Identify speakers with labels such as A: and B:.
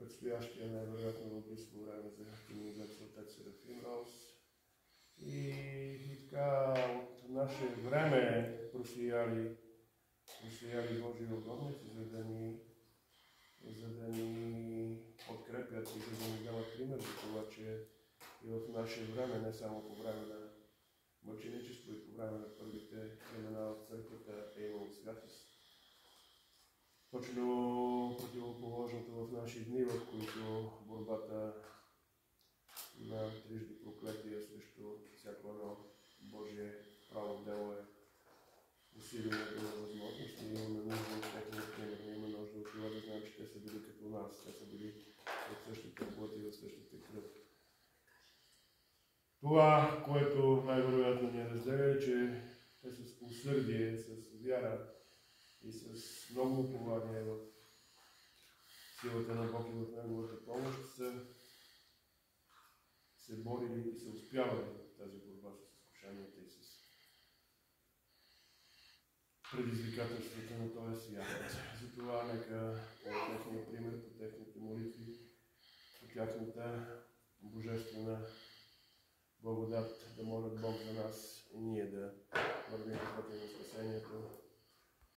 A: предстоящия най-вероятно в близко време за канонизация отец Серафим Рос. И така от наше време просияли Божии угодници, за да ни подкрепят и за да ни дават пример за това, че и в наше време, не само по време на мъченичество и по време на първите времена в църквата е имало святост. Точно противоположното в наши дни, в които борбата на трижди проклетия срещу всяко едно Божие право дело е усилено до възможност. Ние имаме нужда от техния пример, ние имаме нужда от това да знаем, че те са били като нас, те са били от същата плът и от същата кръв. Това, което най-вероятно ни разделя е, че те с усърдие, с вяра и с много упование в силата на Бог и в Неговата помощ са се борили и са успявали в тази борба с изкушенията и с предизвикателствата на този свят. Затова нека по техния пример, по техните молитви, по тяхната божествена благодат да молят Бог за нас и ние да вървим по пътя на спасението.